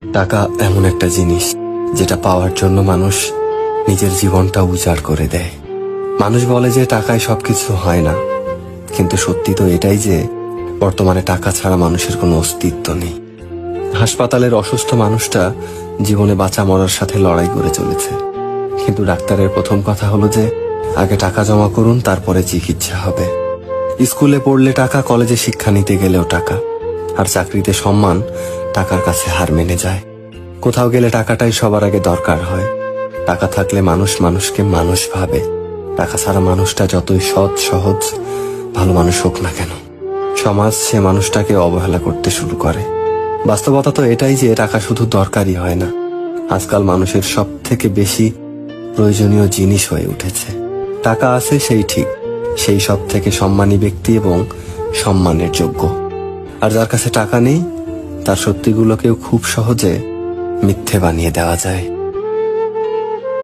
টাকা এমন একটা জিনিস যেটা পাওয়ার জন্য মানুষ নিজের জীবনটা উজাড় করে দেয়। মানুষ বলে যে টাকায় সবকিছু হয় না, কিন্তু সত্যি তো এটাই যে বর্তমানে টাকা ছাড়া মানুষের কোনো অস্তিত্ব নেই। হাসপাতালের অসুস্থ মানুষটা জীবনে বাঁচা মরার সাথে লড়াই করে চলেছে, কিন্তু ডাক্তারের প্রথম কথা হলো যে আগে টাকা জমা করুন, তারপরে চিকিৎসা হবে। স্কুলে পড়লে টাকা, কলেজে শিক্ষা নিতে গেলেও টাকা, আর চাকরিতে সম্মান টাকার কাছে হার মেনে যায়। কোথাও গেলে টাকাটাই সবার আগে দরকার হয়। টাকা থাকলে মানুষ মানুষকে মানুষ ভাবে। টাকা ছাড়া মানুষটা যতই সৎ সহজ ভালো মানুষ হোক না কেন, সমাজ সে মানুষটাকে অবহেলা করতে শুরু করে। বাস্তবতা তো এটাই যে টাকা শুধু দরকারই হয় না, আজকাল মানুষের সব থেকে বেশি প্রয়োজনীয় জিনিস হয়ে উঠেছে। টাকা আছে সেই ঠিক, সেই সব থেকে সম্মানী ব্যক্তি এবং সম্মানের যোগ্য। আর যার কাছে টাকা নেই, তার সত্যিগুলোকেও খুব সহজে মিথ্যে বানিয়ে দেওয়া যায়।